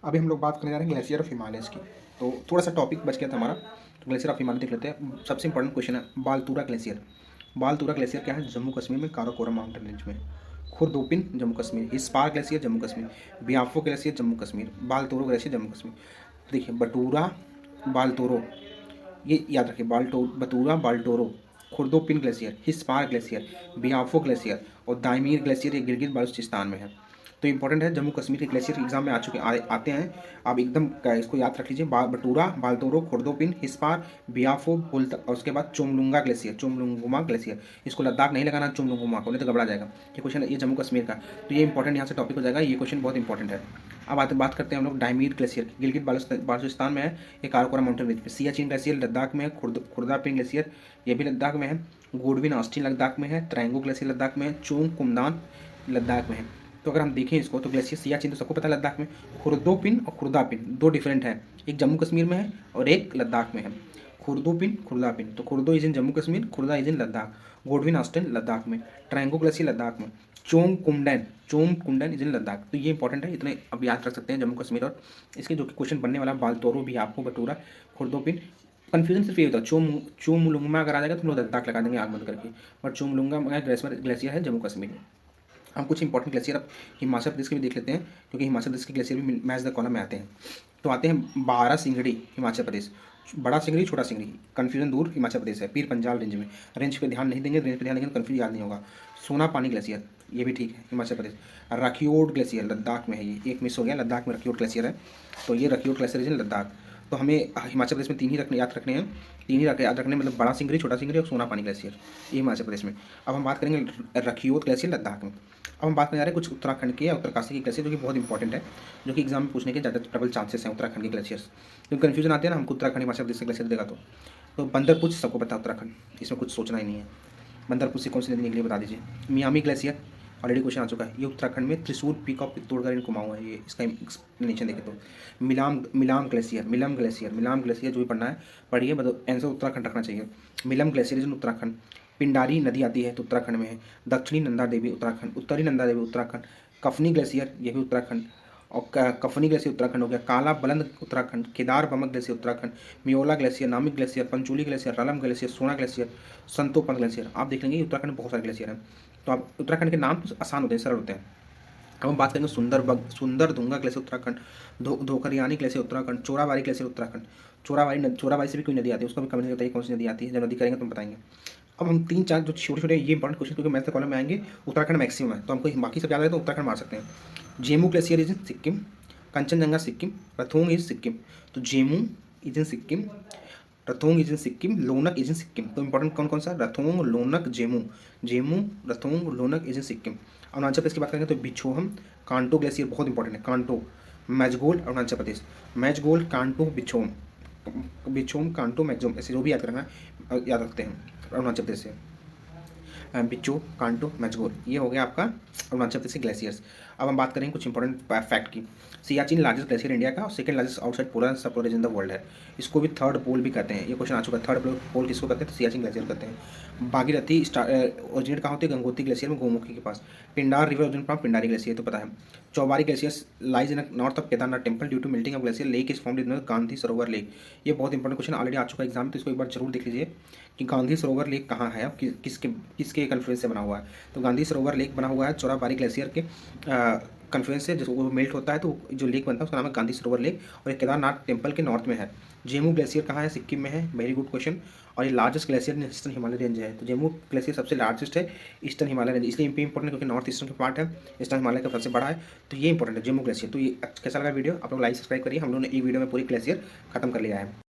अभी हम लोग बात करने जा रहे हैं ग्लेशियर ऑफ हिमालयस की। तो थोड़ा सा टॉपिक बच गया था हमारा, तो ग्लेशियर ऑफ हिमालय देख लेते हैं। सबसे इंपॉर्टेंट क्वेश्चन है बालतूरा ग्लेशियर। बालतूरा ग्लेशियर क्या है? जम्मू कश्मीर में काराकोरम माउंटेन रेंज में। Khurdopin Jammu Kashmir, Hispar glacier Jammu Kashmir, Biafo glacier Jammu Kashmir, Baltoro glacier Jammu Kashmir. तो देखिए बटूरा, बालतोरो, ये याद रखिए, Batura, Baltoro, Khurdopin glacier, Hispar glacier, Biafo glacier और दाइमीर ग्लेशियर ये गिलगित बाल्टिस्तान में है। तो इंपॉर्टेंट है, जम्मू कश्मीर के ग्लेशियर एग्जाम में आते हैं। आप एकदम इसको याद रख लीजिए, बटूरा, बाल्टोरो, खुर्दोपिन, हिस्पार, बियाफो, और उसके बाद चोमलुंगा ग्लेशियर, चोमलुंगुमा ग्लेशियर। इसको लद्दाख नहीं लगाना, चोमलुंगुमा को, नहीं तो घबरा जाएगा। ये क्वेश्चन ये जम्मू कश्मीर का, तो ये इंपॉर्टेंट यहाँ से टॉपिक हो जाएगा। ये क्वेश्चन बहुत इंपॉर्टेंट है। अब बात करते हैं हम लोग दाइमीर ग्लेशियर, गिलगित बाल्टिस्तान में है। ये काराकोरम माउंटेन रेंज में। सियाचिन ग्लेशियर लद्दाख में है। खुर्दापिन ग्लेशियर ये भी लद्दाख में है। गोडविन ऑस्टिन लद्दाख में है। त्रैंगो ग्लेशियर लद्दाख में है। चोंग कुमदान लद्दाख में है। तो अगर हम देखें इसको, तो ग्लेशियर सियाचिन तो सबको पता है लद्दाख में। खुर्दोपिन और खुर्दापिन दो डिफरेंट है, एक जम्मू कश्मीर में है और एक लद्दाख में है। खुर्दोपिन, खुर्दापिन, तो Khurdo is in Jammu Kashmir, Khurda is in Ladakh. Godwin Austin Ladakh में। ट्रैंगो ग्लेशियर लद्दाख में। Chong Kumdan is in Ladakh. तो ये इंपॉर्टेंट है, इतने अब याद रख सकते हैं जम्मू कश्मीर। और इसके जो कि क्वेश्चन बनने वाला बालतोरो भी, आपको बटूरा, खुर्दोपिन। कन्फ्यूजन सिर्फ ये होता है, चोमुलुंगमा अगर आ जाएगा तो हम लोग लद्दाख लगा देंगे आग बंद करके, बट चोमुलुंगा ग्लेशियर है जम्मू कश्मीर में। हम कुछ इंपॉर्टेंट ग्लेशियर अब हिमाचल प्रदेश के भी देख लेते हैं, क्योंकि हिमाचल प्रदेश के ग्लेशियर भी मैच द कॉलम में आते हैं। तो आते हैं बारह सिंगड़ी हिमाचल प्रदेश, बड़ा सिंगड़ी छोटा सिंगड़ी, कन्फ्यूजन दूर हिमाचल प्रदेश है। पीर पंजाल रेंज में, रेंज पे ध्यान नहीं देंगे, रेंज पे ध्यान देंगे तो कन्फ्यूज याद नहीं होगा। सोना पानी ग्लेशियर ये भी ठीक है हिमाचल प्रदेश। रखियोड ग्लेशियर लद्दाख में है, ये एक मिस हो गया, लद्दाख में रखियोड ग्लेशियर है। तो ये रखियोड ग्लेशियर है लद्दाख। तो हमें हिमाचल प्रदेश में तीन ही याद रखने हैं, तीन ही याद रखने मतलब बड़ा सिंगरी, छोटा सिंगरी और सोना पानी ग्लेशियर, ये हिमाचल प्रदेश में। अब हम बात करेंगे रखियोड ग्लेशियर लद्दाख में। अब हम बात करने जा रहे हैं कुछ उत्तराखंड के या उत्तरकाशी के ग्लेशियर, जो कि बहुत इंपॉर्टेंट है, जो कि एग्जाम में पूछने के ज़्यादा डबल चांसेस हैं उत्तराखंड के ग्लेशियर्स। क्योंकि कन्फ्यूजन आते हैं ना, हमको उत्तराखंड हिमाचल प्रदेश से ग्लेशियर देगा तो बंदरपुर सबको पता है उत्तराखंड, इसमें कुछ सोचना ही नहीं है। बंदरपुर से कौन सी नदी निकली बता दीजिए। मियामी ग्लेशियर ऑलरेडी क्वेश्चन आ चुका है, ये उत्तराखंड में त्रिशूल पीक ऑफ पित्तौड़गढ़ इन कुमाऊं है, ये इसका एक्सप्लेनेशन देखे तो। मिलाम ग्लेशियर जो भी पढ़ना है पढ़िए, मतलब आंसर उत्तराखंड रखना चाहिए। Milam glacier is Uttarakhand. पिंडारी नदी आती है तो उत्तराखंड में है। दक्षिणी नंदा देवी उत्तराखंड, उत्तरी नंदा देवी उत्तराखंड। कफनी ग्लेशियर ये भी उत्तराखंड, और कफनी ग्लेशियर उत्तराखंड हो गया। काला बलंद उत्तराखंड। केदार बमक ग्लेशियर उत्तराखंड। मियोला ग्लेशियर, नामिक ग्लेशियर, पंचोली ग्लेशियर, रलम ग्लेशियर, सोना ग्लेशियर, संतोपन ग्लेशियर। आप देख लेंगे उत्तराखंड में बहुत सारे ग्लेशियर हैं, तो आप उत्तराखंड के नाम तो आसान होते हैं, सरल होते हैं। अब हम बात करेंगे Sunderdhunga glacier Uttarakhand, Dokriani glacier Uttarakhand, Chorabari glacier Uttarakhand. Chorabari से भी कोई नदी आती है, उसका भी कमेंट बताइए कौन सी नदी आती है, जब नदी करेंगे तो हम बताएंगे। अब हम तीन चार जो छोटे छोटे ये इंपॉर्टेंट क्वेश्चन, क्योंकि मैथ कॉलम में आएंगे, उत्तराखंड मैक्सिमम है, तो हमको बाकी सब याद है तो उत्तराखंड मार सकते हैं। Zemu glacier is in Sikkim. Kanchenjunga Sikkim. Rathong is Sikkim. तो Zemu is in Sikkim, Rathong is in Sikkim, Lonak is in Sikkim. तो इंपॉर्टेंट कौन कौन सा? रथोंग, लोनक, जेमू। जेमू, रथोंग, लोनक इज इन सिक्किम। अरुणाचल प्रदेश की बात करेंगे तो बिछोहम, कांटो ग्लेशियर बहुत इंपॉर्टेंट है, कांटो, मैजगोल अरुणाचल प्रदेश। मैजगोल, कांटो, बिछोम, कांटो, मैगजोम, ऐसे जो भी याद करना है याद रखते हैं अरुणाचल प्रदेश से। बिच्छू, कांटो, मैजगोल, ये हो गया आपका अरुणाचल प्रदेश के ग्लेशियर्स। अब हम बात करेंगे कुछ इंपॉर्टेंट फैक्ट की। सियाचिन लार्जेस्ट ग्लेशियर इंडिया का और सेकंड लार्जेस्ट आउटसाइड पोलर सब रीजन इन द वर्ल्ड है। इसको भी थर्ड पोल भी कहते हैं, ये क्वेश्चन आ चुका है। थर्ड पोल किसको कहते हैं? तो सियाचिन ग्लेशियर कहते हैं। भागीरथी ओरिजिनेट कहाँ होती है? गंगोत्री ग्लेशियर में, गोमुखी के पास। Pindar river originate from Pindari glacier, तो पता है। Chaubari glacier lies in north of Kedarnath temple due to melting of glacier. Lake is formed in Gandhi Sarovar lake. ये बहुत इंपॉर्टेंट क्वेश्चन ऑलरेडी आ चुका है एग्जाम में, तो इसको एक बार जरूर देख लीजिए कि गांधी सरोवर लेक कहाँ है, किसके कन्फ्लुएंस से बना हुआ है। तो गांधी सरोवर लेक बना हुआ है चौराबाड़ी ग्लेशियर के कन्फ्लुएंस से, जो वो मेल्ट होता है तो जो लेक बनता है उसका नाम है गांधी सरोवर लेक, और ये केदारनाथ टेम्पल के नॉर्थ में है। जेमू ग्लेशियर कहाँ है? सिक्किम में है, वेरी गुड क्वेश्चन। और ये largest glacier in eastern Himalaya range है, तो जेमू ग्लेशियर सबसे लार्जेस्ट है ईस्टर्न हिमालय रेंज, इसलिए इंपॉर्टेंट क्योंकि नॉर्थ ईस्टर्न का पार्ट है, ईस्टर्न हिमालय का सबसे बड़ा है, तो ये इंपॉर्टेंट है जेमू ग्लेशियर। तो ये कैसा लगा वीडियो? आप लोग लाइक सब्सक्राइब करिए, हम लोगों ने एक वीडियो में पूरी ग्लेशियर खत्म कर लिया है।